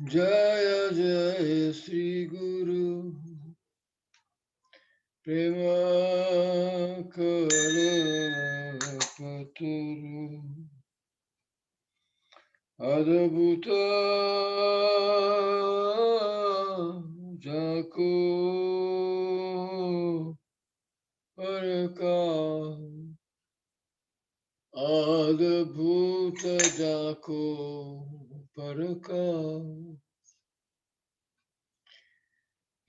Jaya Jaya Sri Guru Prema Kalapaturu Adabhuta Jako Paraka Adabhuta Jako Paraka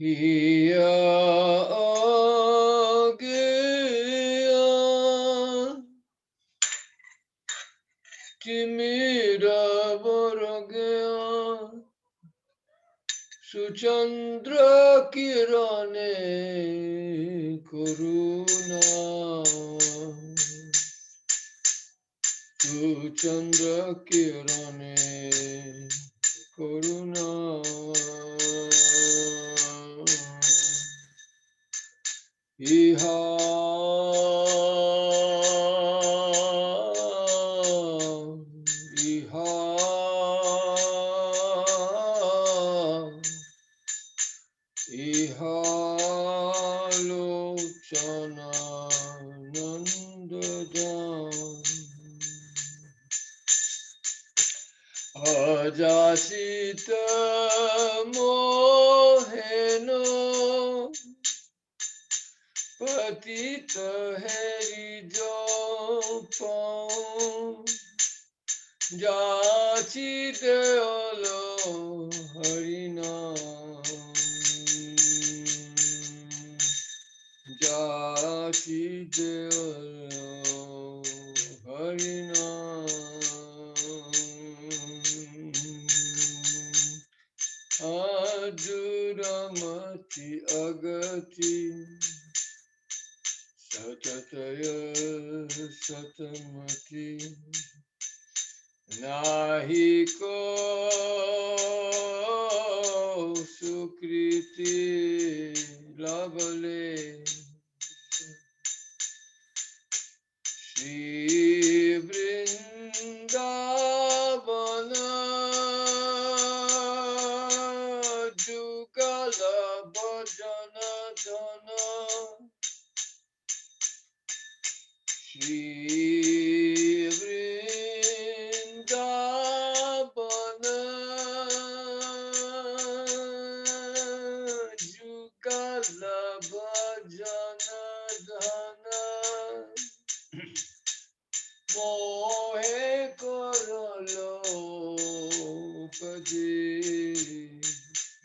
Hiya Agya Timira Varagya Suchandra Kirane Karuna Suchandra Kirane Karuna Iha Iha Ihalochana Nandajam Ajasita Moheno Patita Herijo Pau Jachite Olo Harina Jachite Olo Harina Aduramati Agati Satataya Satamati Nahiko Sukriti Lavale Shri Vrindavana Jugala Bhajana Dhana Shri Vrindavana Jugala Bhajana Dhana Mohe Korolo Padi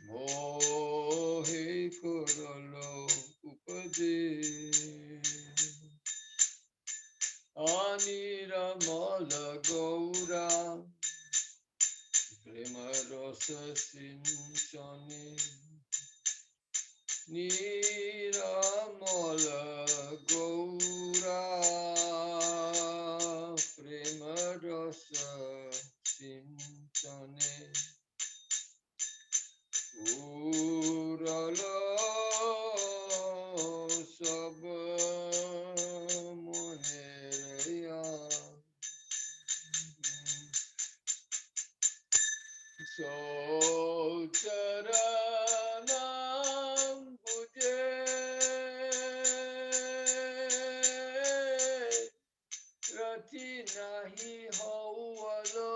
Mohe Korolo Upadi Aniramala Gaura Prema Rasa Sinchani Niramala Gaura Prema Rasa Sinchani Urala Sabha Munereya Socharanam Bhuje Rati Nahi Hawalo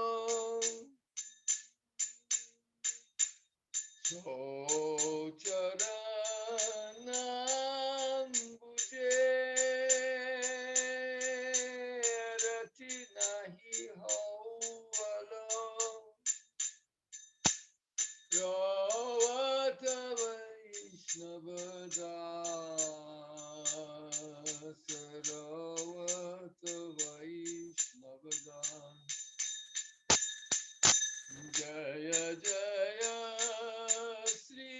Socharanam Bhuje Rati Nahi Hawalo Ravata Vaishnavadas Ravata Vaishnavadas Jaya Jaya Sri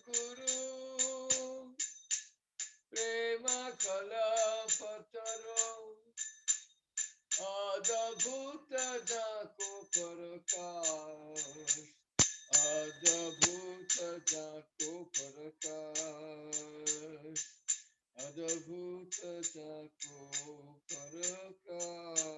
Guru Prema Kala Pataro Adabhuta Jako Parakash Adabhuta Jako Parakash Adabhuta Jako Parakash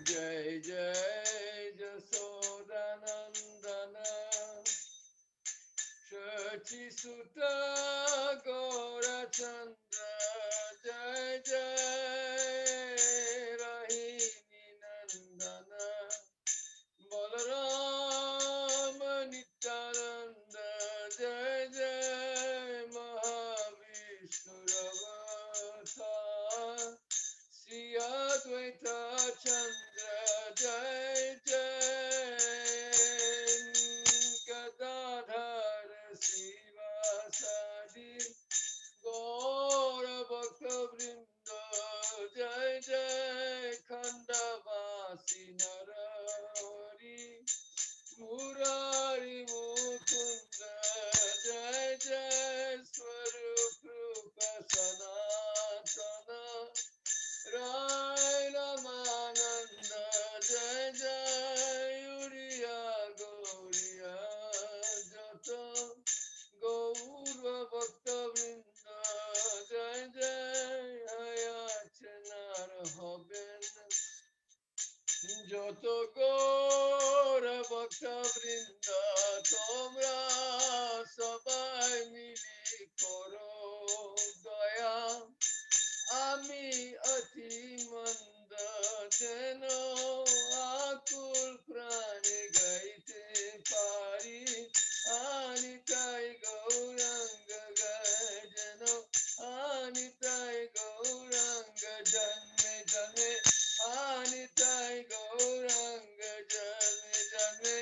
Jai Jai Jasodanandana Shachi Sutta Gaurachandra Jai Jai Rahini Nandana Balarama Nityananda Jai Jai Mahavishnu Sri Advaita Chandra Jai Jai Gadadhar Sivasadi Gaura Bhakta Vrinda Jai Jai Khandavasi Narari Murari Mukunda Jai Jai Swarup Rupa Sanatana Rai Ramananda Jai Jai Uriya Gauriya Jata Gaura Bhakta Vrinda Jai Jai Ayachanar Hoben Joto Gaura Bhakta Vrinda Tomra Sabai Mili Koro Daya Ami ati manda jeno akul prane gaite pari anitai gauranga gajano anitai gauranga janme janme anitai gauranga janme janme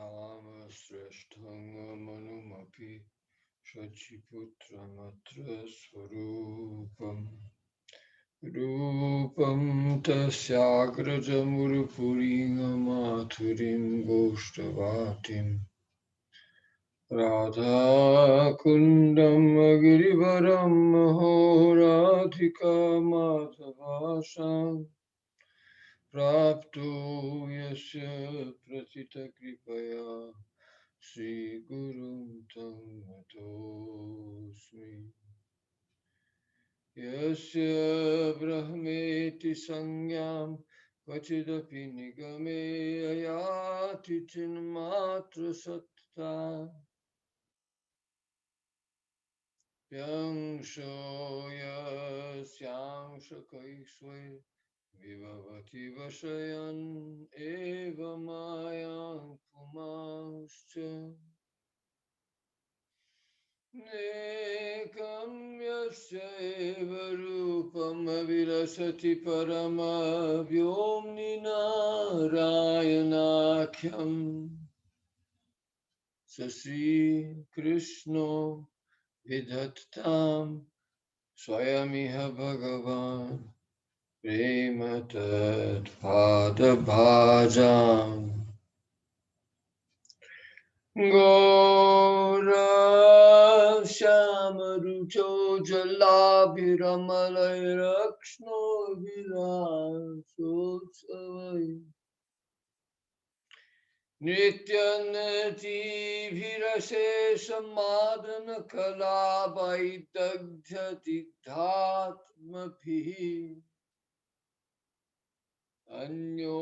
नाम श्रेष्ठं मनुमपि शचिपुत्रमत्र स्वरूपम् रूपं तस्याग्रजमुरुपुरीं गोष्ठवाटिम् राधाकुण्डं गिरिवरं महोराधिका माधवाशां प्राप्तो यस्य प्रथितकृपया श्रीगुरुं तं नतोऽस्मि यस्य ब्रह्मेति संज्ञां क्वचिदपि निगमे याति चिन्मात्रसत्ता यंशो यस्यांशकैस्वे विभवति वशयन् एव मायां पुमांश्च नेकं यस्यैव रूपमविलसति परमव्योम्नि नारायणाख्यं स श्रीकृष्णो विधत्तां स्वयमिह भगवान् प्रेमतत्पादभाजाम् श्यामरुचो जलाभिरमलैरक्ष्णो विलासोत्सवै नृत्यनृत्यभिरशेषमादनकलावैदग्ध्यतिग्धात्मभिः अन्योन्यप्रियता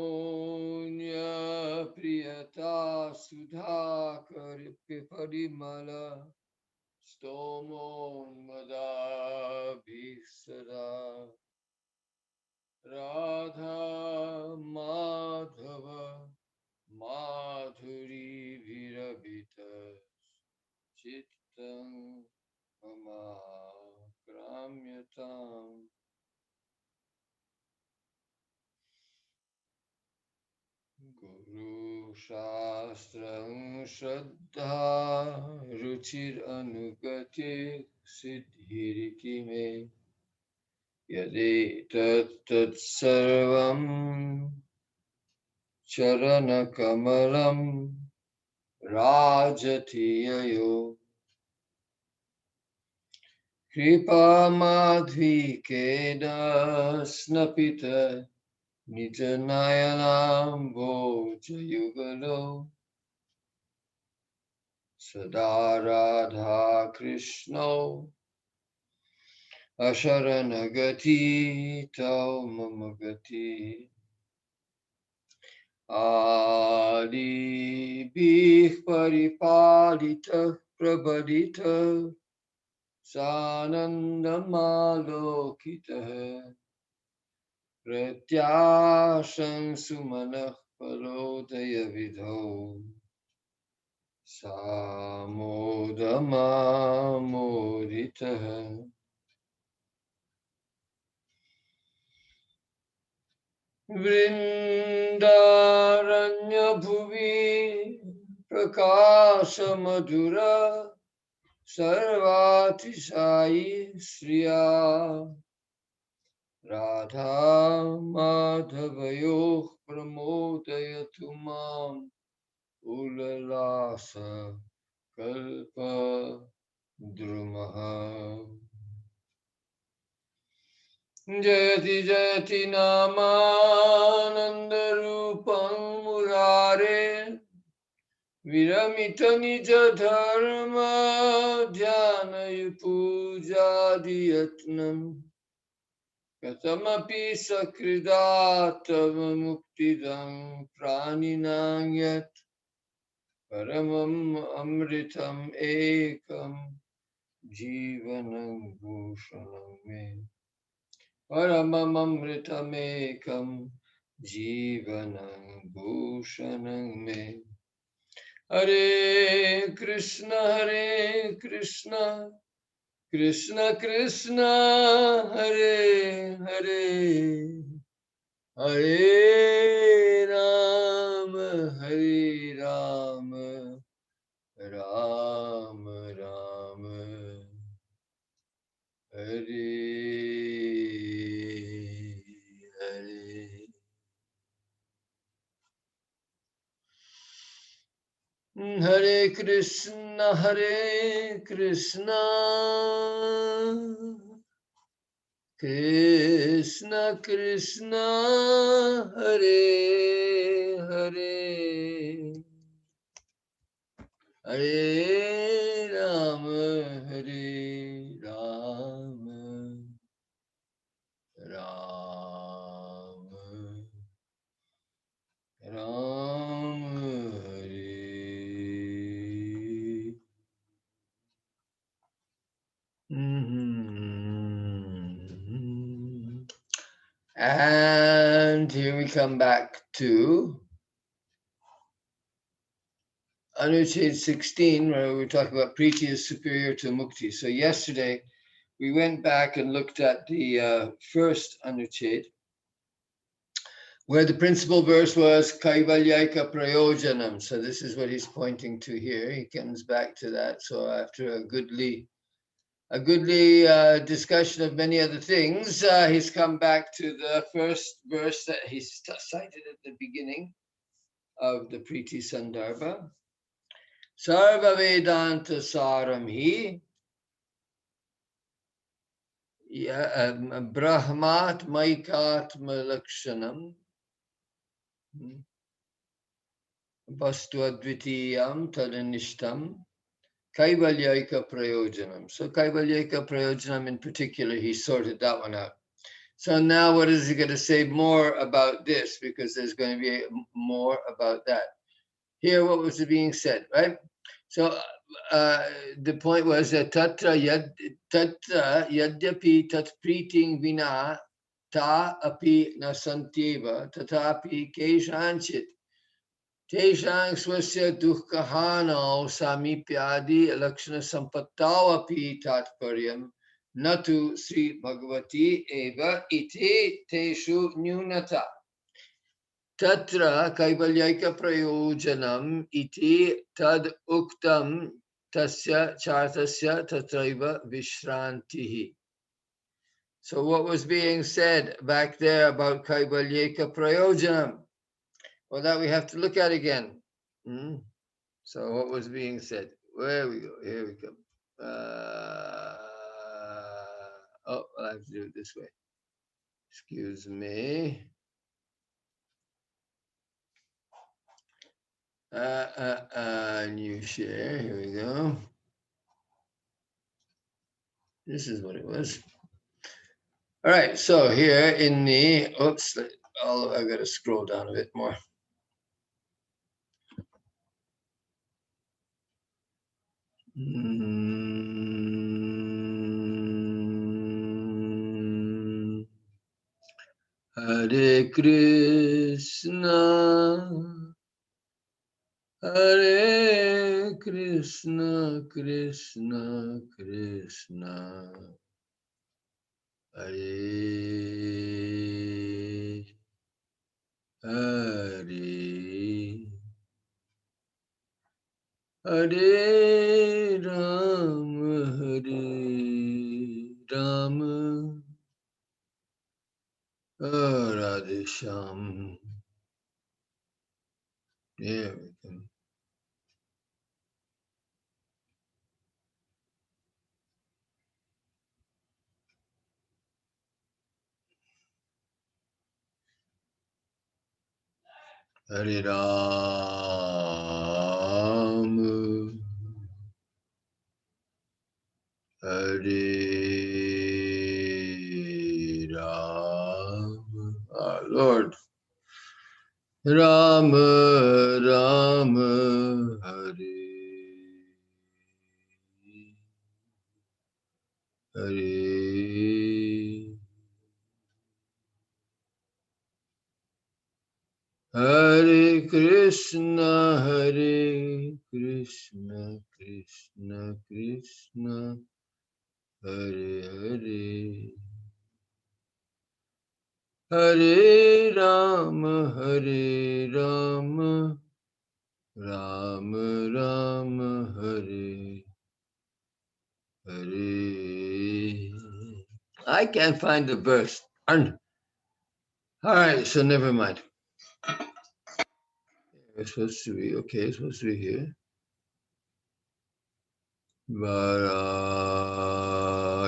सुधाकर परिमल स्तोमोन्मदाभिः सदा राधा माधव माधुरीभिरभित चित्तं ममाक्राम्यताम् गुरुशास्त्रं श्रद्धा रुचिरनुगते सिद्धिरिति मे यदेतत्तत्सर्वं चरणकमलं राजतीययो कृपामाध्वीकेन स्नपित निजनयनाम्भोजयुगलो सदा राधा कृष्णौ अशरणगति तौ मम गति आदिभिः परिपालितः प्रबलितः सानन्दमालोकितः प्रत्याशंसु मनः फलोदयविधौ सामोदमामोदितः वृन्दारण्यभुवि प्रकाशमधुर सर्वातिशायि श्रिया राधा माधवयोः प्रमोदयतु माम् उल्लास कल्पद्रुमः जयति जयति नामानन्दरूपं मुरारे विरमित निज धर्म ध्यानपूजादियत्नम् कथमपि सकृदा तव मुक्तिदं प्राणिनां यत् परमम् अमृतम् एकं जीवनं भूषणं मे परमम् अमृतमेकं जीवनं भूषणं मे हरे Krishna Krishna Krishna Hare Hare Hare Ram Ram Ram Hare Hare. Hare Krishna Krishna Krishna Hare Hare Hare Ram Hare Ram Ram Ram Hare. And here we come back to Anuchit 16, where we talk about Priti is superior to Mukti. So yesterday we went back and looked at the first Anuchit, where the principal verse was Kaivalyaika Prayojanam. So this is what he's pointing to here. He comes back to that. So after a goodly discussion of many other things, he's come back to the first verse that he cited at the beginning of the Priti Sandarbha. Sarva Vedanta Saram Hi Brahmat Maikatma Lakshanam Vastu Advitiyam Tadanishtam Kaivalyaika Prayojanam. So Kaivalyaika Prayojanam in particular, he sorted that one out. So now what is he going to say more about this? Because there's going to be more about that. Here, what was being said, right? So the point was that tatra yadyapi tat priting vina ta api nasantyeva tatapi keshanchit teshang swasya dukkahano samipyadi lakshana sampattao api tatparyam natu Sri Bhagavati eva iti teshu nyunata. Tatra kaivalyaika prayojanam iti tad uktam tasya chartasya tatraiva vishrantihi. So what was being said back there about kaivalyeka prayojanam? Well, that we have to look at again. So what was being said? Where we go? Here we come. Oh, I have to do it this way. Excuse me. New share. Here we go. This is what it was. All right. So here in the oops, I got to scroll down a bit more. Hare Krishna. Hare Krishna, Krishna, Krishna, Hare Hare, Hare Rama, Hare Rama, Radhe Shyam. There we go. Hare Rama, Hare Rama, our Lord. Rama, Rama, Hare Hare. Hare Krishna, Hare Krishna, Krishna Krishna, Hare Hare. Hare Rama, Hare Rama, Ram Ram Hare Hare. I can't find the verse. All right, so never mind. It's supposed to be okay. It's supposed to be here, but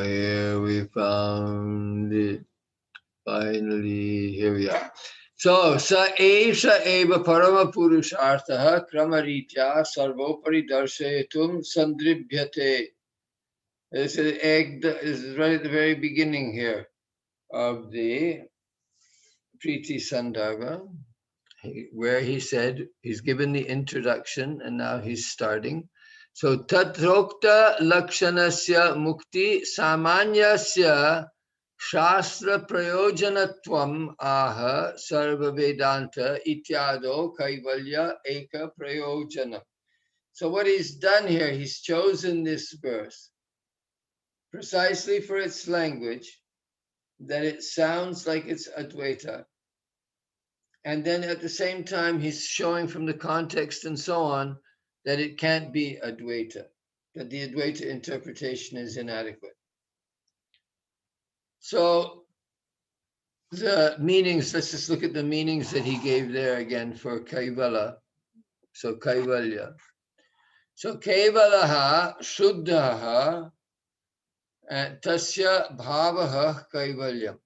here we found it. Finally, here we are. So, sa eva parama purushartha kramaritya sarvopari darshayatum sandribhyate. This is right at the very beginning here of the Priti Sandarbha, where he said he's given the introduction and now he's starting. So tatrokta lakshanasya mukti samanyasya shastra prayojanatvam aha sarva vedanta ityado kaivalya eka prayojana. So what he's done here, he's chosen this verse precisely for its language, that it sounds like it's Advaita. And then at the same time, he's showing from the context and so on that it can't be Advaita, that the Advaita interpretation is inadequate. So the meanings, let's just look at the meanings that he gave there again for Kaivala. So Kaivalya. So Kaivalaha, Shuddhaha, Tasya Bhavaha Kaivalyam.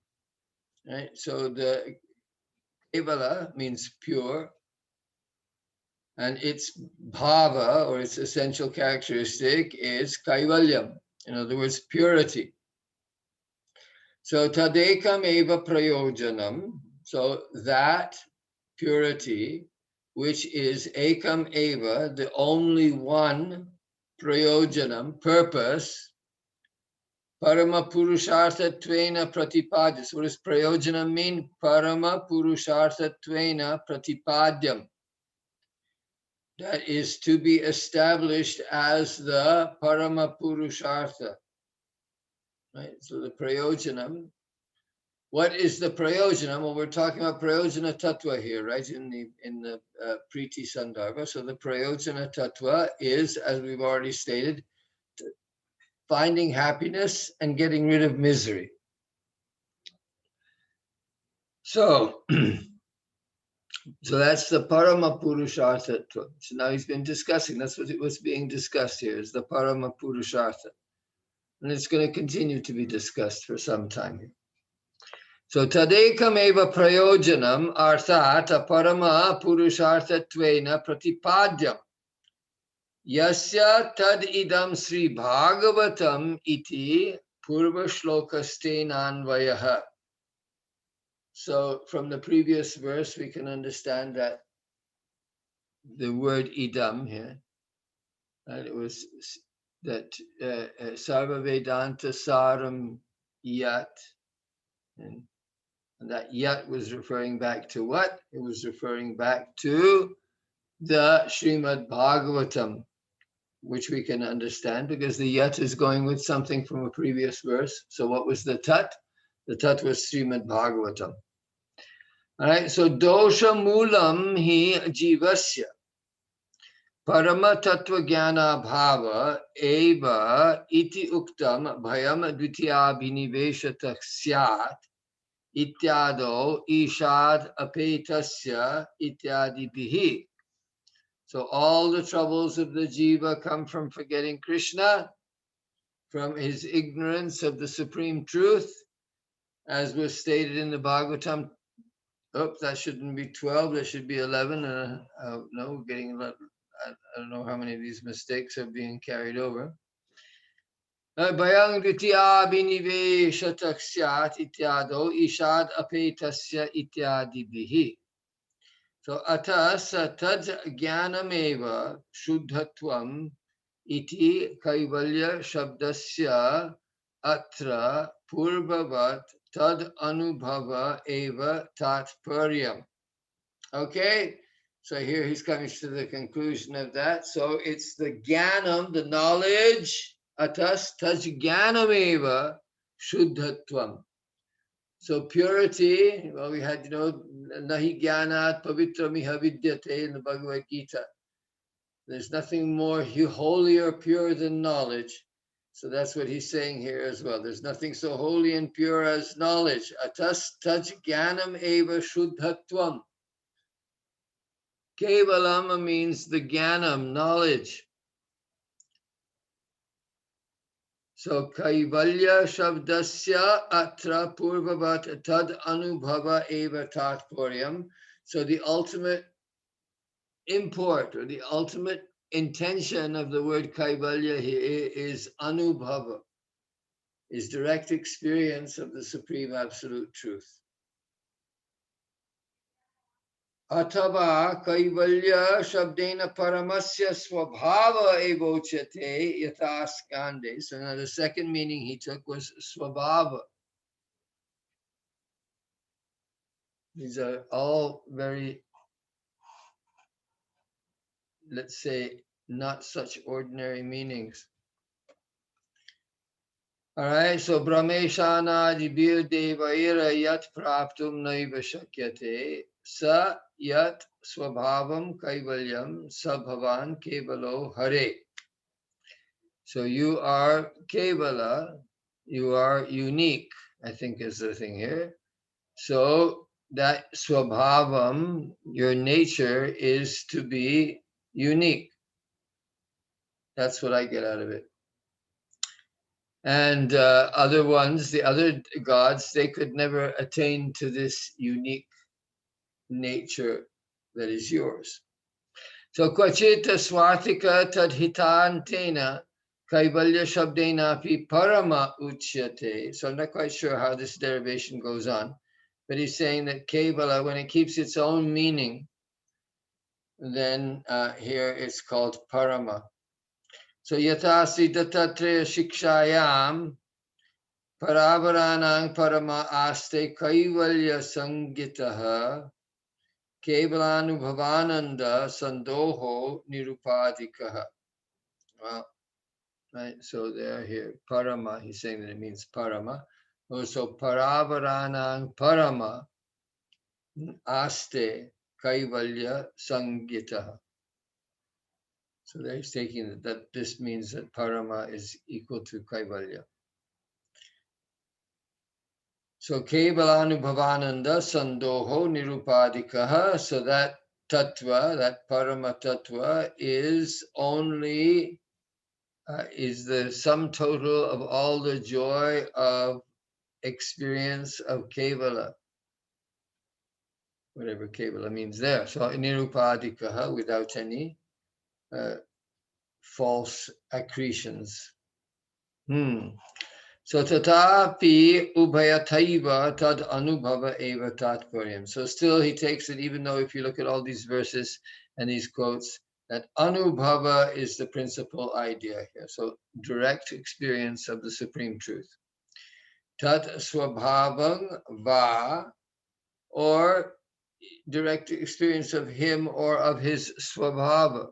Right? So the Kevala means pure, and its bhava, or its essential characteristic, is kaivalyam. In other words, purity. So tadekam eva prayojanam. So that purity, which is ekam eva, the only one, prayojanam, purpose, Parama Purushartha Tvena Pratipadyam. So what does prayojanam mean? Parama Purushartha Tvena Pratipadyam. That is to be established as the Parama Purushartha. Right? So the prayojanam. What is the prayojanam? Well, we're talking about prayojana tattva here, right? In the Priti Sandarbha. So the prayojana tattva is, as we've already stated, finding happiness and getting rid of misery. So, so that's the Parama Purushartha. So now he's been discussing, that's what it was being discussed here, is the Parama Purushartha. And it's going to continue to be discussed for some time here. So tadekam eva prayojanam arthat parama purusharthatvena pratipadyam yasya tad idam sri bhagavatam iti purva shlokastenanvayaha. So from the previous verse we can understand that the word idam here, and it was that sarva vedanta saram yat, and that yat was referring back to what? It was referring back to the Srimad Bhagavatam, which we can understand because the yat is going with something from a previous verse. So what was the tat? The tat was Srimad Bhagavatam. All right, so dosha mulam hi jivasya parama tattva jnana bhava eva iti uktam bhayam dvitiya biniveshatah syat ityado ishad apetasya ityadi bihi. So all the troubles of the jiva come from forgetting Krishna, from his ignorance of the supreme truth, as was stated in the Bhagavatam. Oops, that shouldn't be 12, that should be 11. No, we're getting a lot. I don't know how many of these mistakes are being carried over. Bhayang ditya biniveshatah syat ityado ishad apetasya ityadi bihi. So atas tad jnanameva shuddhatvam iti kaivalya shabdasya atra purvavat tad anubhava eva tatparyam. Okay, so here he's coming to the conclusion of that. So it's the jnanam, the knowledge, atas tad jnanameva shuddhatvam. So purity, well, we had, nahi jnanat pavitra miha vidyate in the Bhagavad Gita. There's nothing more holy or pure than knowledge. So that's what he's saying here as well. There's nothing so holy and pure as knowledge. Atas taj jnanam eva shuddhatvam. Kevalam means the jnanam, knowledge. So Kaivalya Shabdasya Atra Purvavat Tad Anubhava Eva Tatporyam. So the ultimate import or the ultimate intention of the word Kaivalya here is Anubhava, is direct experience of the Supreme Absolute Truth. Atava Kaivalya Shabdena Paramasya Swabhava Evochate Yataskande. So now the second meaning he took was Swabhava. These are all very, let's say, not such ordinary meanings. All right, so Brahmeshana Dibir Devaira Yat Praptum Naiva Shakyate Sa Yat Swabhavam Kaivalyam Sabhavan Kevalo Hare. So you are Kevala, you are unique, I think is the thing here. So that Swabhavam, your nature is to be unique. That's what I get out of it. And other ones, the other gods, they could never attain to this unique nature that is yours. So Kvachita Swatika Tadhitantena Kaivalya Shabdenapi Parama Uchyate. So I'm not quite sure how this derivation goes on, but he's saying that Kevala, when it keeps its own meaning, then here it's called Parama. So Yatasi Dattatreya Shikshayam Paravaranang Parama Aste Kaivalya Sangitaha Kevalanubhavananda Sandoho Nirupadikaha. Well, right, so they're here. Parama, he's saying that it means Parama. Also Paravaranang Parama Aste Kaivalya Sangitaha. So they're taking that this means that Parama is equal to Kaivalya. So Kevalanubhavananda Sandoho Nirupadikaha. So that tattva, that Parama tattva, is only is the sum total of all the joy of experience of Kevala, whatever Kevala means there. So Nirupadikaha, without any false accretions. So tatapi ubhayataiva tad anubhava eva tatparyam. So still he takes it, even though if you look at all these verses and these quotes, that anubhava is the principal idea here. So direct experience of the Supreme Truth. Tat swabhavang va, or direct experience of him or of his swabhava.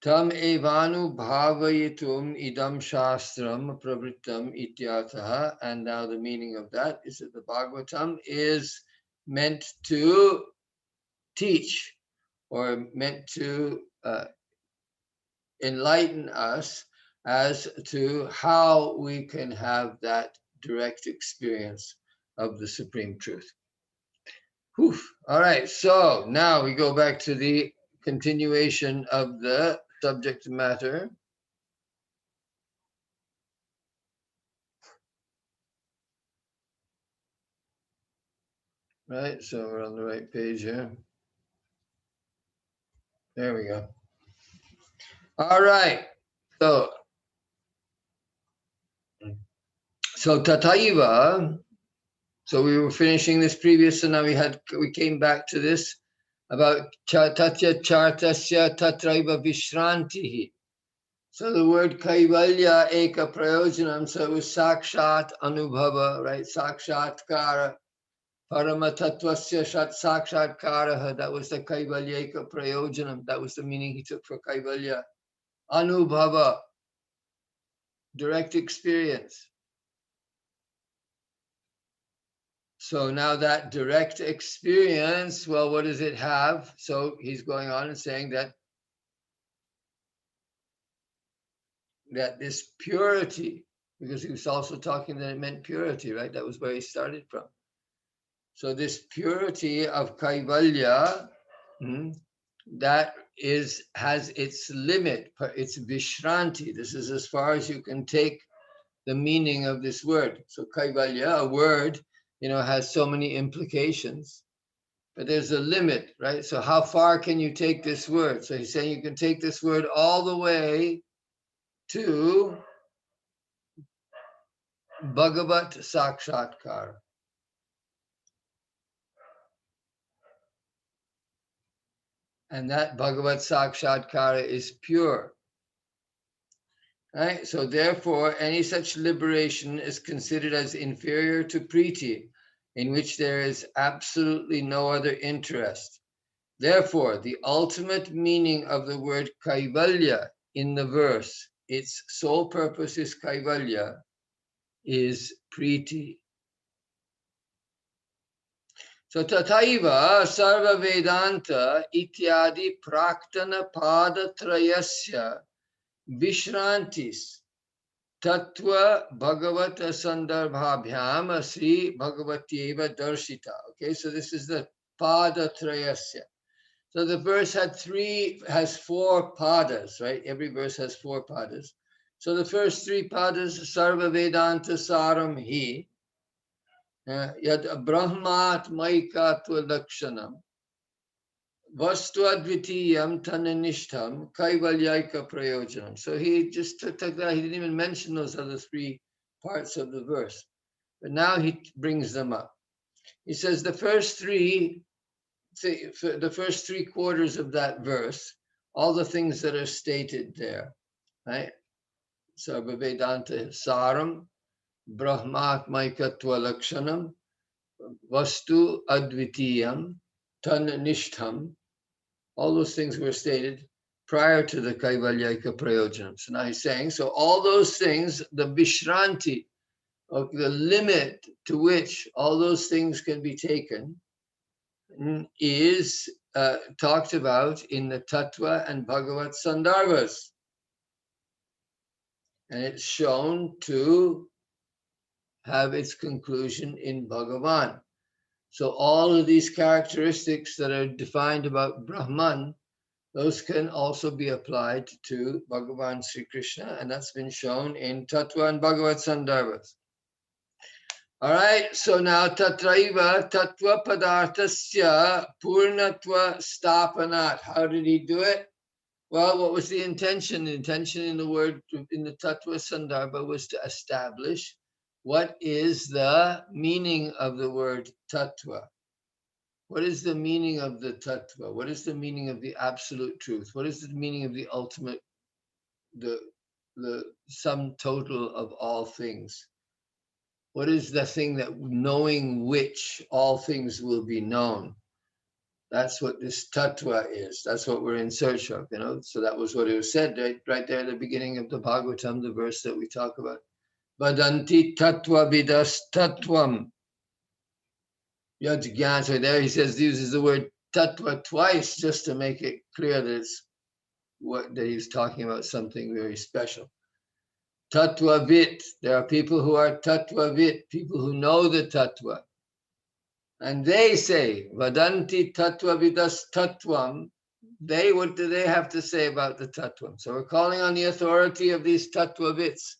Tam evanu bhavayitum idam shastram pravrittam ityataha. And now the meaning of that is that the Bhagavatam is meant to teach or meant to enlighten us as to how we can have that direct experience of the Supreme Truth. Whew. All right, so now we go back to the continuation of the subject matter. Right, so we're on the right page here. There we go. All right, so Tataiva. So we were finishing this previous, and now we came back to this about Tatya Chartasya Tatraiva Vishrantihi. So the word Kaivalya Eka Prayojanam, so it was Sakshat Anubhava, right? Sakshatkara. Paramatatvasya Shat Sakshatkaraha, that was the Kaivalya Eka Prayojanam. That was the meaning he took for Kaivalya. Anubhava, direct experience. So now that direct experience, well, what does it have? So he's going on and saying that that this purity, because he was also talking that it meant purity, right? That was where he started from. So this purity of Kaivalya, that has its limit, its Vishranti. This is as far as you can take the meaning of this word. So Kaivalya, a word, has so many implications, but there's a limit, right? So how far can you take this word? So he's saying you can take this word all the way to Bhagavat Sakshatkar. And that Bhagavat Sakshatkara is pure. Right? So therefore, any such liberation is considered as inferior to Priti, in which there is absolutely no other interest. Therefore, the ultimate meaning of the word Kaivalya in the verse, its sole purpose is Kaivalya, is Priti. So Tathaiva Sarva Vedanta Ityadi Praktana Padatrayasya Vishrantis Tattva Bhagavata Sandarbhabhyam Sri Bhagavatyeva Darshita. Okay, so this is the Padatrayasya. So the verse has four padas, right? Every verse has four padas. So the first three padas, Sarva Vedanta Saram Hi, Yad Brahmat Maikatva Lakshanam, Vastu Advitiyam Tananishtam, Kaivalyaika Prayojanam. So he just took that, he didn't even mention those other three parts of the verse. But now he brings them up. He says the first three quarters of that verse, all the things that are stated there, right? Sarva Vedanta Saram, Brahmatmaikatva Lakshanam, Vastu Advitiyam, Tananishtam, all those things were stated prior to the Kaivalyaka Prayojanam. So now he's saying, so all those things, the Vishranti, the limit to which all those things can be taken, is talked about in the Tattva and Bhagavat Sandarbhas. And it's shown to have its conclusion in Bhagavan. So all of these characteristics that are defined about Brahman, those can also be applied to Bhagavan Sri Krishna, and that's been shown in Tattva and Bhagavat Sandarbhas. All right, so now Tatraiva Tattva Padarthasya Purnatva Stapanat. How did he do it? Well, what was the intention? The intention in the word, in the Tattva Sandarbha, was to establish what is the meaning of the word Tattva. What is the meaning of the Tattva? What is the meaning of the absolute truth? What is the meaning of the ultimate, the sum total of all things? What is the thing that knowing which all things will be known? That's what this tattva is. That's what we're in search of, So that was what it was said right there at the beginning of the Bhagavatam, the verse that we talk about. Vadanti tattva vidas tattvam. Yajgyan. So there he uses the word tattva twice just to make it clear that that he's talking about something very special. Tattvavit. There are people who are tattvavit, people who know the tattva. And they say, Vadanti tattvavidas tattvam. What do they have to say about the tattvam? So we're calling on the authority of these tattvavits.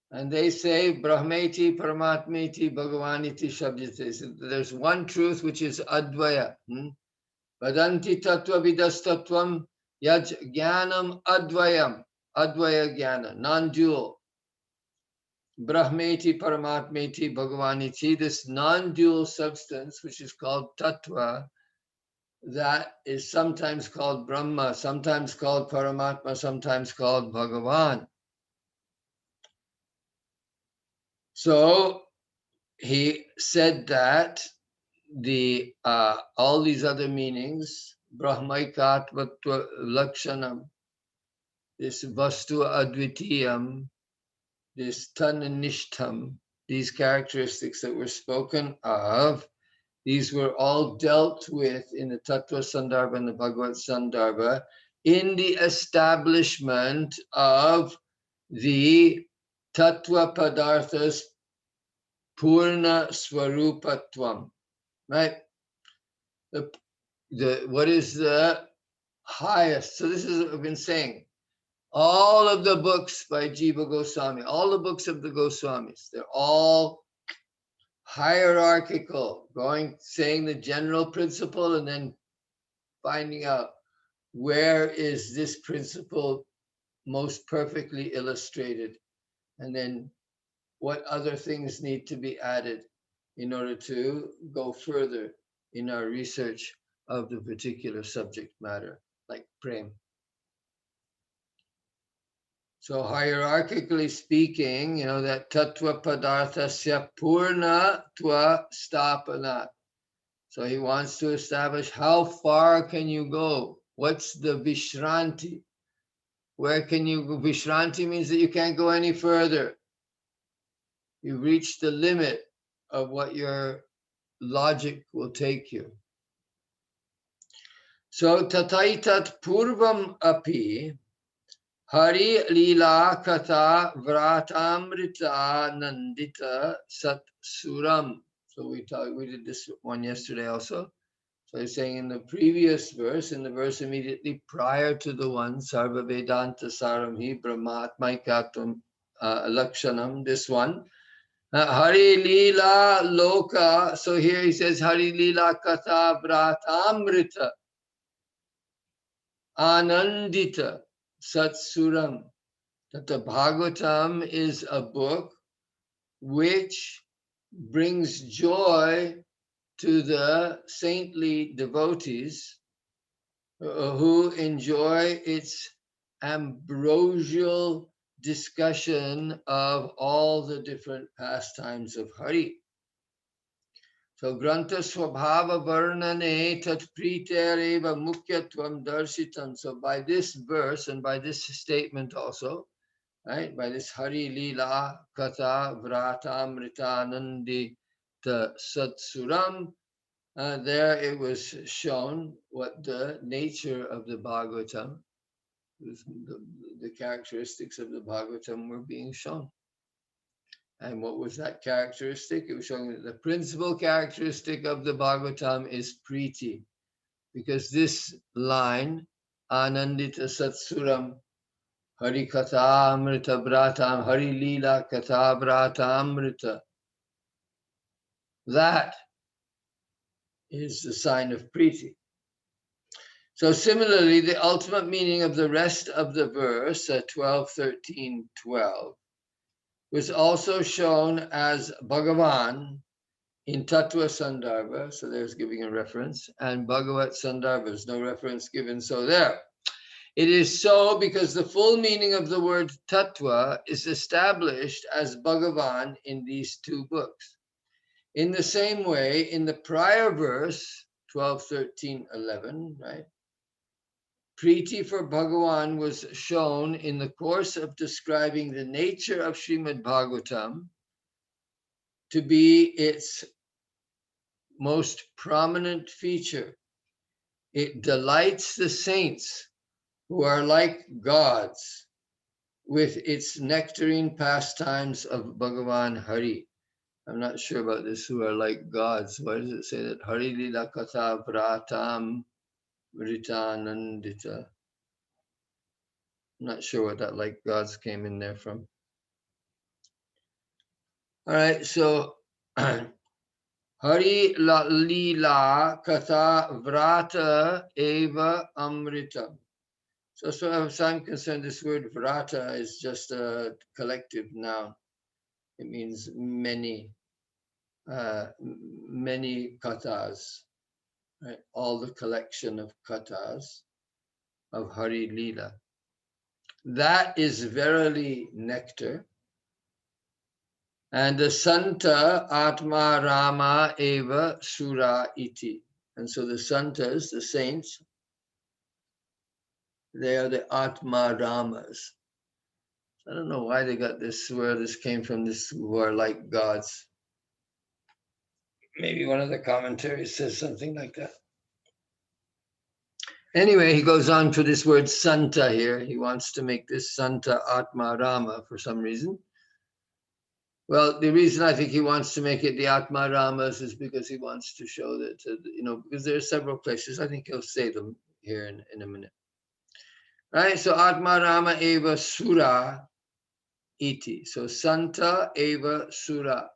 And they say, Brahmeti, Paramatmeti, Bhagavaniti, Shabdite. So there's one truth which is Advaya. Vadanti tattvavidas tattvam yaj jnanam advayam. Advaya jnana, non-dual. Brahmeti, Paramatmeti, Bhagavaniti, this non-dual substance, which is called Tattva, that is sometimes called Brahma, sometimes called Paramatma, sometimes called Bhagavan. So he said that all these other meanings, Brahmaikatvatva Lakshanam, this Vastu Advitiyam, this Tananishtam, these characteristics that were spoken of, these were all dealt with in the Tattva Sandarbha and the Bhagavat Sandarbha in the establishment of the Tattva Padarthas Purna Swarupatvam, right? What is the highest? So this is what I've been saying. All of the books by Jiva Goswami, all the books of the Goswamis, they're all hierarchical, saying the general principle and then finding out where is this principle most perfectly illustrated, and then what other things need to be added in order to go further in our research of the particular subject matter, like prem. So hierarchically speaking, that tattva padarthasya purna tva stapana. So he wants to establish how far can you go? What's the vishranti? Where can you go? Vishranti means that you can't go any further. You reach the limit of what your logic will take you. So tataitat purvam api Hari Leela Katha Vratamrita Nandita Sat Suram. So we did this one yesterday also. So he's saying in the previous verse, in the verse immediately prior to the one, Sarva Vedanta Saramhi Brahmatmaikatam Lakshanam, this one. Hari Leela Loka. So here he says Hari Leela Katha Vratamrita Anandita Sat Suram. That the Bhagavatam is a book which brings joy to the saintly devotees who enjoy its ambrosial discussion of all the different pastimes of Hari. So Granta Swabhava Varnane Tat Pritereva Mukyatvam Darshitam. So by this verse and by this statement also, right, by this Hari Leela Katha Vratamrita Nandi Satsuram, there it was shown what the nature of the Bhagavatam, the characteristics of the Bhagavatam were being shown. And what was that characteristic? It was showing that the principal characteristic of the Bhagavatam is Priti. Because this line, Anandita Satsuram, Hari Katha Amrita Bratam, Hari Leela Katha Bratamrita, that is the sign of Priti. So similarly, the ultimate meaning of the rest of the verse, 12, 13, 12, was also shown as Bhagavan in Tattva Sandarbha. So there's giving a reference. And Bhagavat Sandarbha is no reference given. So there. It is so because the full meaning of the word Tattva is established as Bhagavan in these two books. In the same way, in the prior verse, 12, 13, 11, right? Priti for Bhagavan was shown in the course of describing the nature of Srimad Bhagavatam to be its most prominent feature. It delights the saints who are like gods with its nectarine pastimes of Bhagavan Hari. I'm not sure about this, who are like gods. Why does it say that? Hari Lila Katha Vratam Vritanandita. I'm not sure what that like gods came in there from. All right, so Hari Lila Katha Vrata Eva Amrita. So as far as I'm concerned, this word Vrata is just a collective noun. It means many, many kathas, right? All the collection of kathas of Hari Lila. That is verily nectar. And the Santa Atma Rama Eva Sura Iti. And so the Santas, the saints, they are the Atma Ramas. I don't know why they got this, where this came from, this who are like gods. Maybe one of the commentaries says something like that. Anyway, he goes on to this word Santa here. He wants to make this Santa Atma Rama for some reason. Well, the reason I think he wants to make it the Atma Ramas is because he wants to show that, because there are several places. I think he'll say them here in a minute. Right? So Atma Rama Eva Sura Iti. So Santa Eva Sura.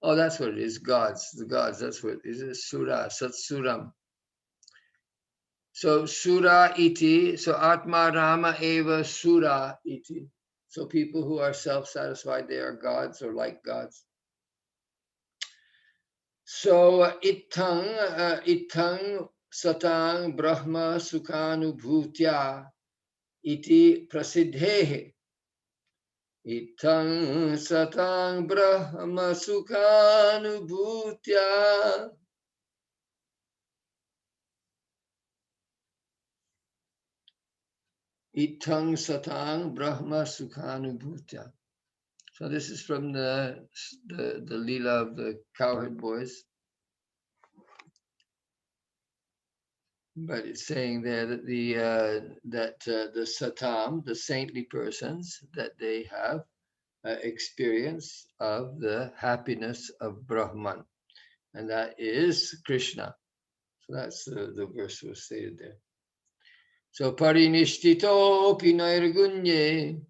Oh, that's what it is. Gods. The gods. That's what it is. Sura. Satsuram. So Sura Iti. So Atma Rama Eva Sura Iti. So people who are self-satisfied, they are gods or like gods. So itang satang brahma sukhanubhutya iti prasiddhehe. Itang satang brahma sukhanubhutya. Itang satang brahma sukhanubhutya. So this is from the Leela of the cowherd boys. But it's saying there that the satam, the saintly persons, that they have experience of the happiness of Brahman, and that is Krishna. So that's the verse was stated there. So parinishthito pinairgunye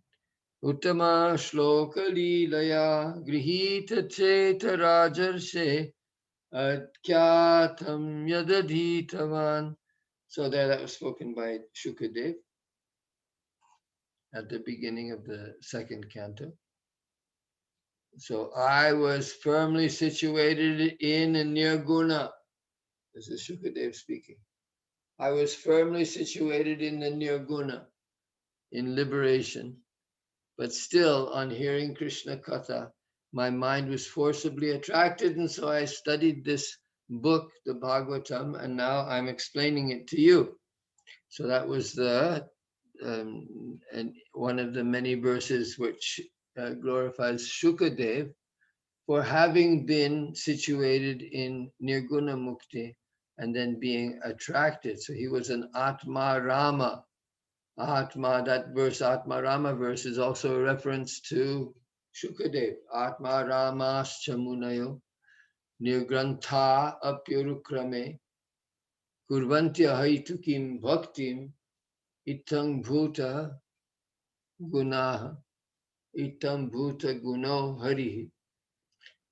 uttama shloka leelaya grihita cheta rajarshe adkyatam yadadhitavan. So there, that was spoken by Shukadev at the beginning of the second canto. So I was firmly situated in Nirguna. This is Shukadev speaking. I was firmly situated in the Nirguna, in liberation. But still, on hearing Krishna Katha, my mind was forcibly attracted, and so I studied this book, the Bhagavatam, and now I'm explaining it to you. So that was and one of the many verses which glorifies Shukadev for having been situated in Nirguna Mukti and then being attracted. So he was an Atma Rama. Atma, that verse, Atma Rama verse, is also a reference to Shukadev. Atma Ramas Chamunayo Nirgrantha Apyarukrame Kurvantya Haitukim Bhaktim Itang Bhuta Gunaha Itam Bhuta Guno Harihi.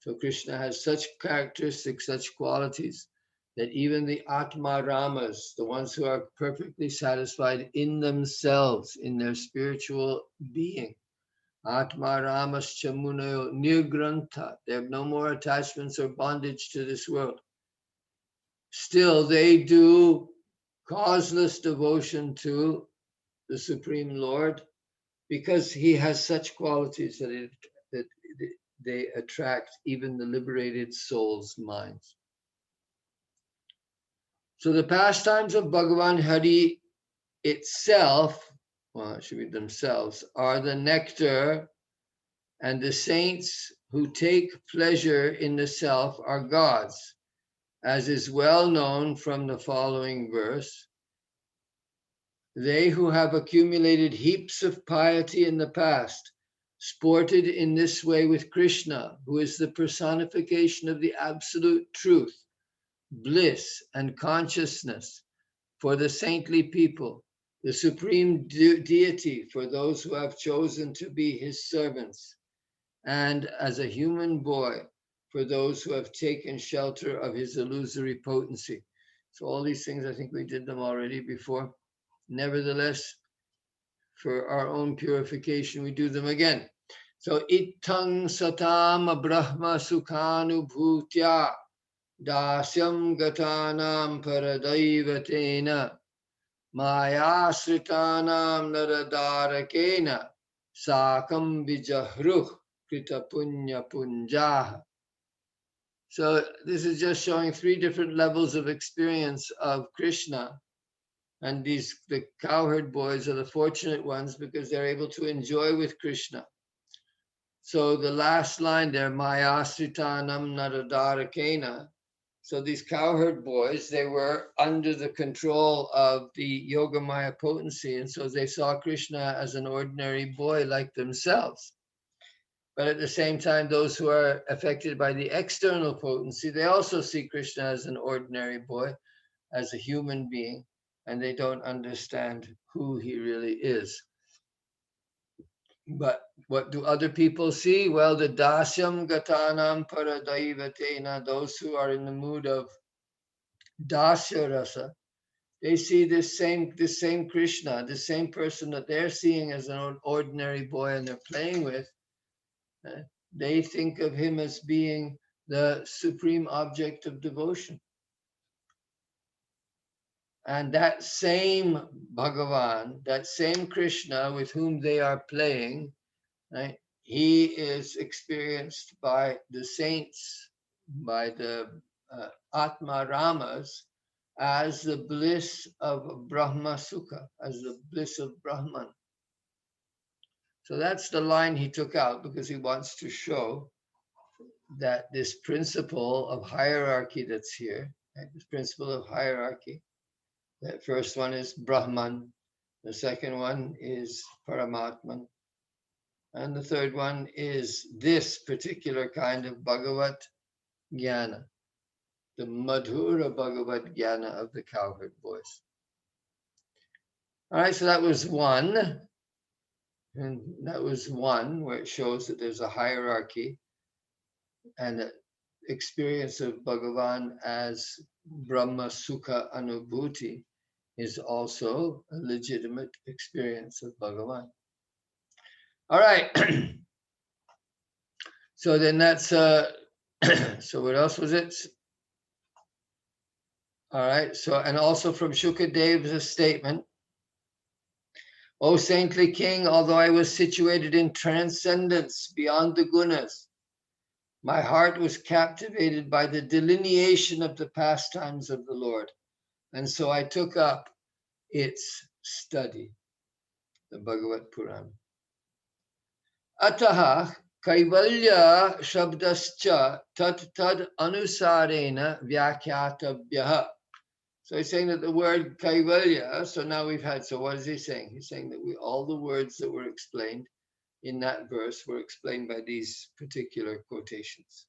So Krishna has such characteristics, such qualities, that even the Atma Ramas, the ones who are perfectly satisfied in themselves, in their spiritual being, Atma Ramas Chamunayo Nirgrantha, they have no more attachments or bondage to this world. Still, they do causeless devotion to the Supreme Lord, because he has such qualities that they attract even the liberated soul's minds. So the pastimes of Bhagavan Hari itself, well, it should be themselves, are the nectar, and the saints who take pleasure in the self are gods, as is well known from the following verse. They who have accumulated heaps of piety in the past sported in this way with Krishna, who is the personification of the absolute truth, bliss, and consciousness for the saintly people, the supreme deity for those who have chosen to be his servants, and as a human boy for those who have taken shelter of his illusory potency. So all these things, I think we did them already before. Nevertheless, for our own purification, we do them again. So itang satam brahma sukhanubhutya dasyam gatanam paradaivatena mayasritanam naradarakena sakam vijahruh krita punya punjah. So this is just showing three different levels of experience of Krishna. And the cowherd boys are the fortunate ones because they're able to enjoy with Krishna. So the last line there, Mayasritanam Naradarakena, So these cowherd boys, they were under the control of the Yogamaya potency, and so they saw Krishna as an ordinary boy like themselves. But at the same time, those who are affected by the external potency, they also see Krishna as an ordinary boy, as a human being, and they don't understand who he really is. But what do other people see? Well, the dasyam gatanam paradaivatena, those who are in the mood of dasya rasa, they see this same Krishna, the same person that they're seeing as an ordinary boy and they're playing with. They think of him as being the supreme object of devotion. And that same Bhagavan, that same Krishna with whom they are playing, right, he is experienced by the saints, by the Atma Ramas, as the bliss of Brahma Sukha, as the bliss of Brahman. So that's the line he took out because he wants to show that this principle of hierarchy that's here, right, this principle of hierarchy, that first one is Brahman, the second one is Paramatman, and the third one is this particular kind of Bhagavat Jnana, the Madhura Bhagavat Jnana of the cowherd boys. All right, so that was one. And that was one where it shows that there's a hierarchy and an experience of Bhagavan as Brahma Sukha Anubhuti is also a legitimate experience of Bhagavan. All right. So then that's, so what else was it? All right. So, and also from Shukadev's statement, O saintly king, although I was situated in transcendence beyond the gunas, my heart was captivated by the delineation of the pastimes of the Lord. And so I took up its study, the Bhagavad Purana. Ataha kaivalya shabdascha tat tad anusarena vyakyatabhyaha. So he's saying that the word kaivalya, so now we've had, so what is he saying? He's saying that all the words that were explained in that verse were explained by these particular quotations.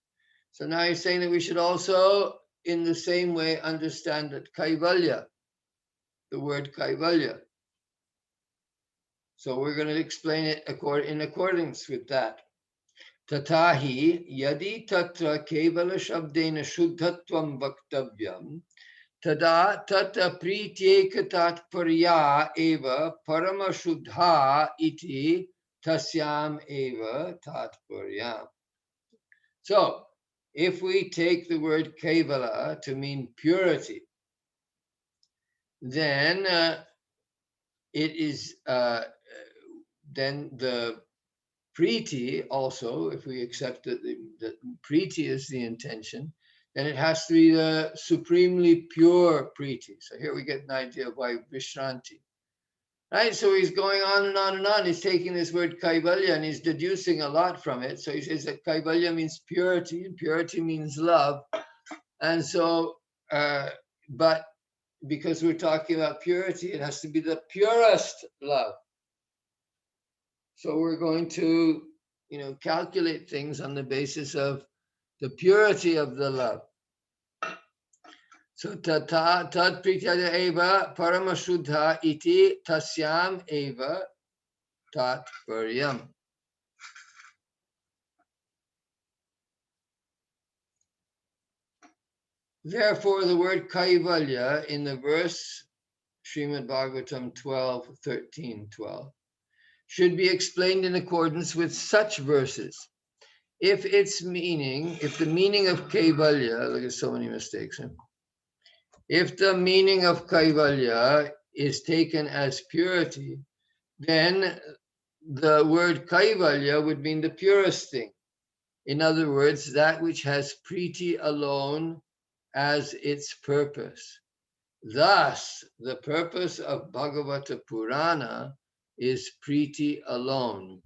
So now he's saying that we should also, in the same way, understand that kaivalya, the word kaivalya. So we're going to explain it in accordance with that. Tatahi yadi tatra kevala shabdena shuddhatvam vaktavyam tada tata prityekatat parya eva parama shuddha iti tasyam eva tatparyam. So if we take the word kevala to mean purity, then it is then the Priti also, if we accept that Priti is the intention, then it has to be the supremely pure Priti. So here we get an idea of why Vishranti. Right, so he's going on and on and on. He's taking this word Kaivalya and he's deducing a lot from it. So he says that Kaivalya means purity, and purity means love. And so, but because we're talking about purity, it has to be the purest love. So we're going to, calculate things on the basis of the purity of the love. So tad prityaya eva paramashuddha iti tasyam eva tatparyam. Therefore, the word kaivalya in the verse Srimad Bhagavatam 12:13-12 should be explained in accordance with such verses. If the meaning of kaivalya, look at so many mistakes. If the meaning of kaivalya is taken as purity, then the word kaivalya would mean the purest thing. In other words, that which has priti alone as its purpose. Thus, the purpose of Bhagavata Purana is priti alone.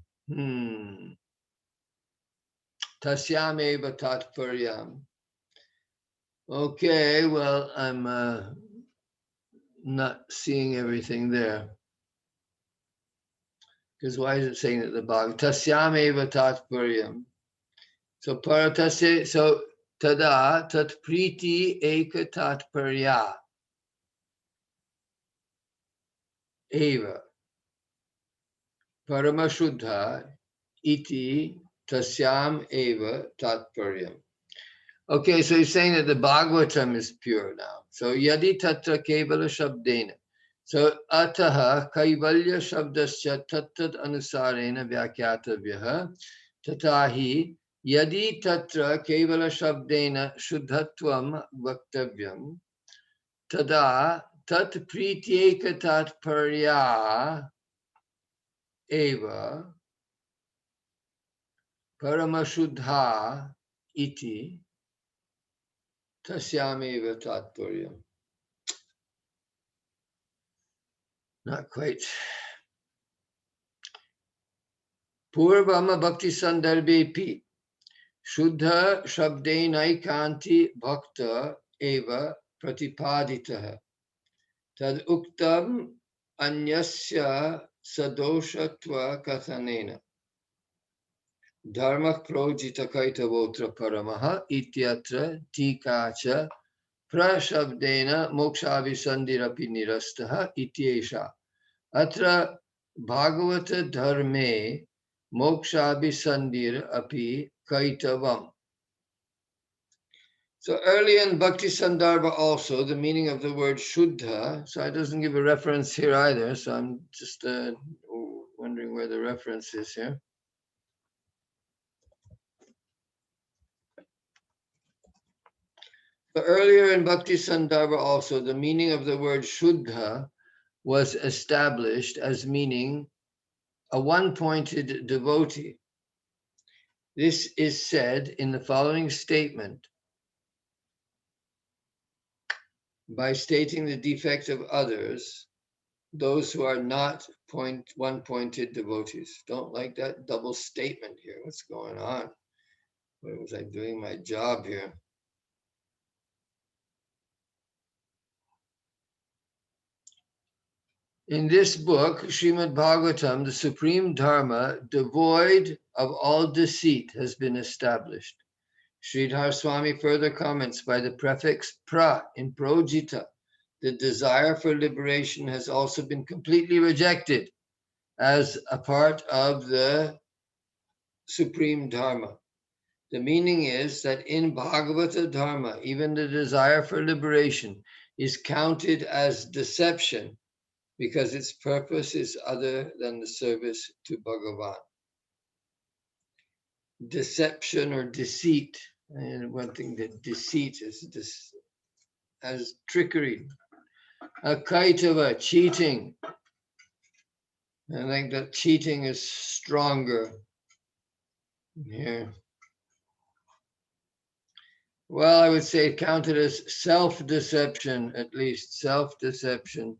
Tasyam eva tatparyam. Okay, well, I'm not seeing everything there. Because why is it saying that the Bhagavad Tasyam eva tatparyam? So paratasya, so tada tat priti eka tatparya eva paramashuddha iti tasyam eva tatparyam. Okay, so he's saying that the Bhagavatam is pure now. So yadi tatra kevala shabdena. So ataha kaivalya shabdasya tattat anusarena vyakyatavyaha tatahi yadi tatra kevala shabdena shuddhatvam vaktavyam tada tat prityeka tatparya eva paramashuddha iti tasyameva tatparyam. Not quite. Purvama Bhakti Sandarbhepi Shuddha Shabdenaikanti Bhakta Eva Pratipaditaha Tad Uktam Anyasya Sadoshatva Kathanena Dharma Projita Kaitavotra Paramaha Ityatra Tikacha Prashabdena Mokshavisandirapi Nirastaha Ityesha Atra Bhagavata Dharme Mokshabhisandir api kaitavam. So early in Bhakti Sandarbha also, the meaning of the word Shuddha, so it doesn't give a reference here either, so I'm just wondering where the reference is here. So earlier in Bhakti Sandarbha also, the meaning of the word Shuddha was established as meaning a one-pointed devotee. This is said in the following statement. By stating the defect of others, those who are not one-pointed devotees. Don't like that double statement here. What's going on? Where was I doing my job here? In this book, Srimad Bhagavatam, the supreme dharma, devoid of all deceit, has been established. Sridhar Swami further comments by the prefix pra in projita. The desire for liberation has also been completely rejected as a part of the supreme dharma. The meaning is that in Bhagavata Dharma, even the desire for liberation is counted as deception because its purpose is other than the service to Bhagavan. Deception or deceit, and one thing that deceit is this as trickery. Akaitava, cheating. I think that cheating is stronger here. Well, I would say counted as self-deception, at least self-deception.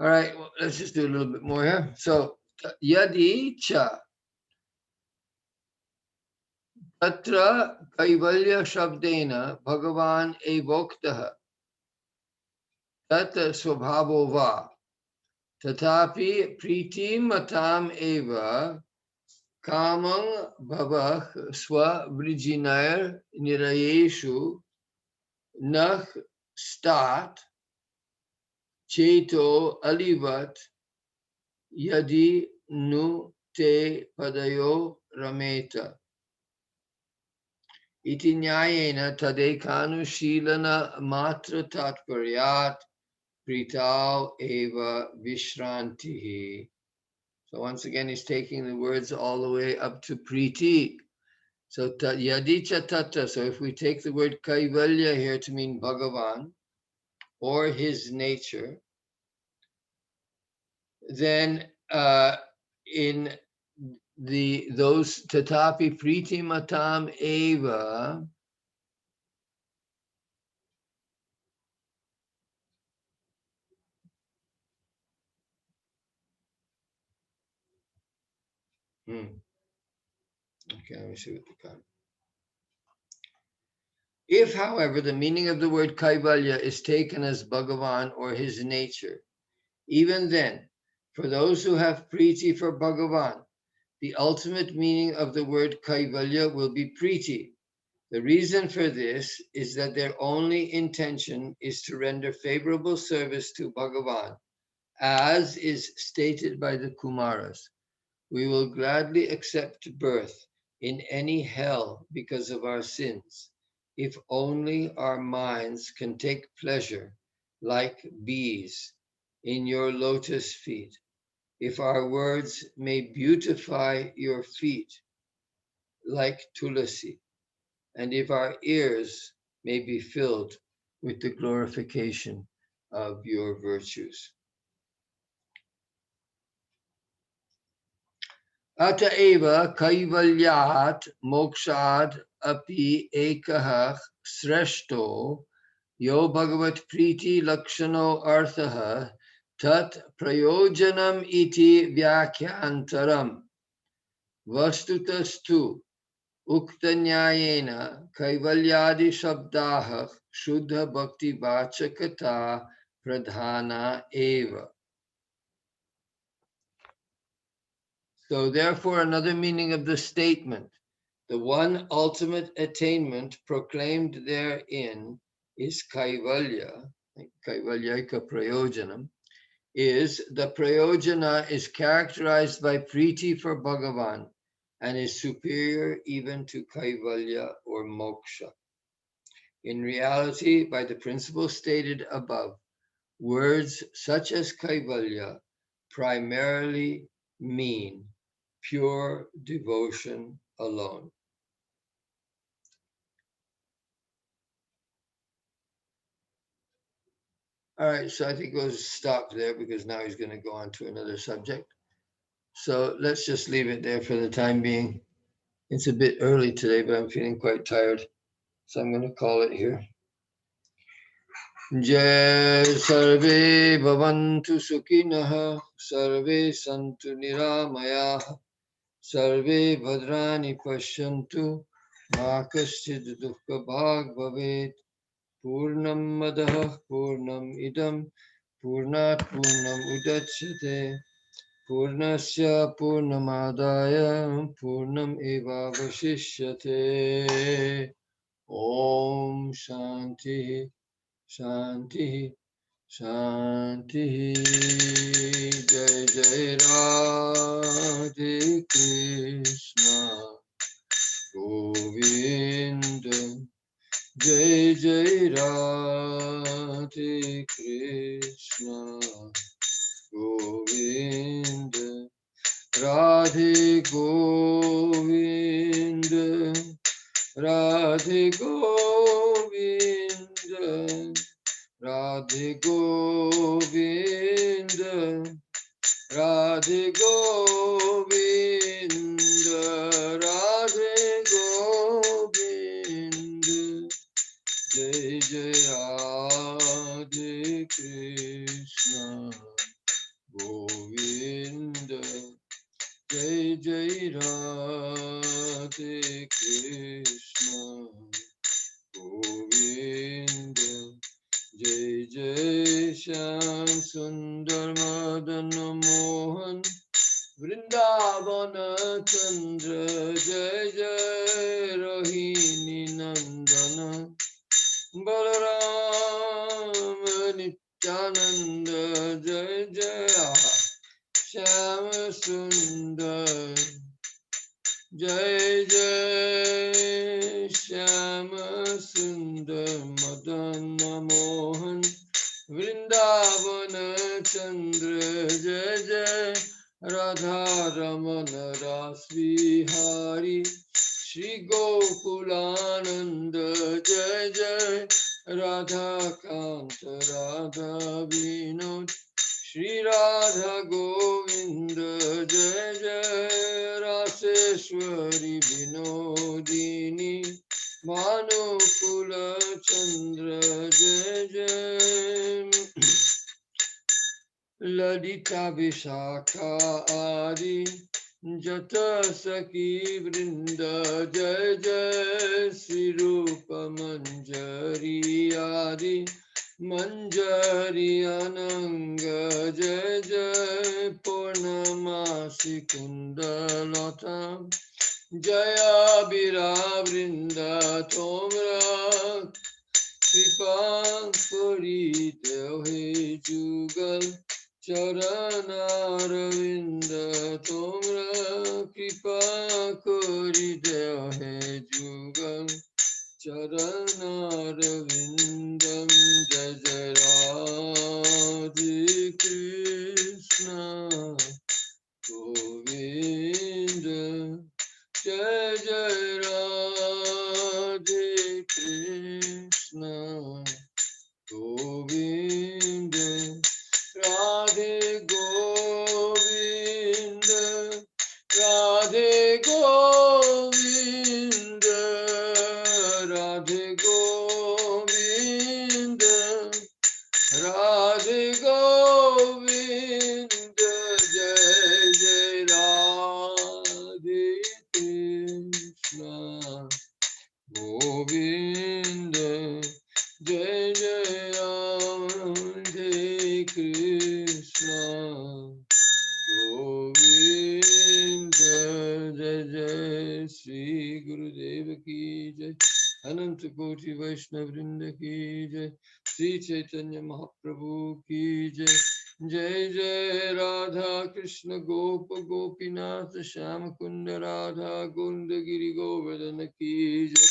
All right, well, let's just do a little bit more here. So, yadi cha tatra kaivalya shabdena bhagavan evoktaha tat swabhavo va tatapi priti matam eva kamang bhavah swa vrijinair nirayeshu nach stat cheto alivat yadi nu te padayo rameta. Iti nyayena tadekanushilana matra tatparyat pritau eva vishrantihi. So once again, he's taking the words all the way up to priti. So yadicha tata. So if we take the word kaivalya here to mean Bhagavan or his nature, then in those tatapi priti matam eva. Okay, let me see what the comment. If, however, the meaning of the word Kaivalya is taken as Bhagavan or his nature, even then, for those who have Priti for Bhagavan, the ultimate meaning of the word Kaivalya will be Priti. The reason for this is that their only intention is to render favorable service to Bhagavan, as is stated by the Kumaras. We will gladly accept birth in any hell because of our sins, if only our minds can take pleasure, like bees, in your lotus feet, if our words may beautify your feet, like tulasi, and if our ears may be filled with the glorification of your virtues. Ata eva kaivalyat mokshad api ekah sreshto yo bhagavat priti lakshano arthaha tat prayojanam iti vyakyantaram vastutastu uktanyayena kaivalyadi shabdah shuddha bhakti vachakata pradhana eva. So therefore, another meaning of the statement, the one ultimate attainment proclaimed therein is Kaivalya, Kaivalyaka Prayojanam, is the Prayojana is characterized by Priti for Bhagavan and is superior even to Kaivalya or Moksha. In reality, by the principle stated above, words such as Kaivalya primarily mean pure devotion alone. All right, so I think we'll stop there because now he's going to go on to another subject. So let's just leave it there for the time being. It's a bit early today, but I'm feeling quite tired. So I'm going to call it here. Jai Sarve Bhavantu Sukhinah Sarve Santu Niramayah Sarve Bhadrani Pashyantu Ma Kaschid Dukkha Bhag Bhavet Purnam Madah Purnam Idam Purnat Purnam Udachyate Purnasya Purnamadaya Purnam Eva Vashishyate Om Shanti Shanti Shanti Jai Jai Radhe Krishna Govinda Jai Jai Radhe Krishna Govinda Radhe Govinda Radhe Govinda Radhe Govinda Radhe Govinda Radhe Govinda Jai Jai Radhe Krishna Govinda Jai Jai Radhe Krishna Govinda Jai Jai Shyam Sundar Madan Mohan Vrindavana Chandra Jai Jai Rohini Nandana Balaram Nityananda Jai Jai Shyam Sundar Jai Jai Shyama Sundar Madana Mohan Vrindavana Chandra Jai Jai Radha Ramana Rasvihari Shri Gokulananda Jai Jai Radha Kanta Radha Vinod Shri Radha Govinda Jai Jai Raseshwari Vinodini Manukula Chandra Jai Jai Lalita Vishakha Adi Jata Saki Vrinda Jai Jai Sri Rupa Manjari Adi Manjari Ananga Jai Jai Purnamasi Kundalata Jaya Bira Vrinda Tomra Kripa Kori He Jugal Charanaravinda Tomra Kripa Kori He Jugal Charanarvindam Jai Jai Radhe Krishna Govinda Jai Jai Radhe Krishna Govinda Radhe Govinda Radhe Govinda Radhe Govinda Radhe Govinda Jai Jai Radhe Krishna Govinda Jai Jai Radhe Krishna Govinda Jai Jai Shri Gurudeva Ki Jai Ananta Koti Vaishnava Vrinda Ki Jai Sri Chaitanya Mahaprabhu Ki Jai Jai Jai Radha Krishna Gopa Gopinath Shama Kunda Radha Kunda Giri Govardhana Ki Jai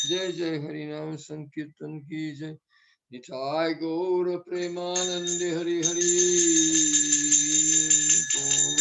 Jai Jai Harinam Sankirtan Ki Jai Nitai Gaura Premanande Hari Hari Bol.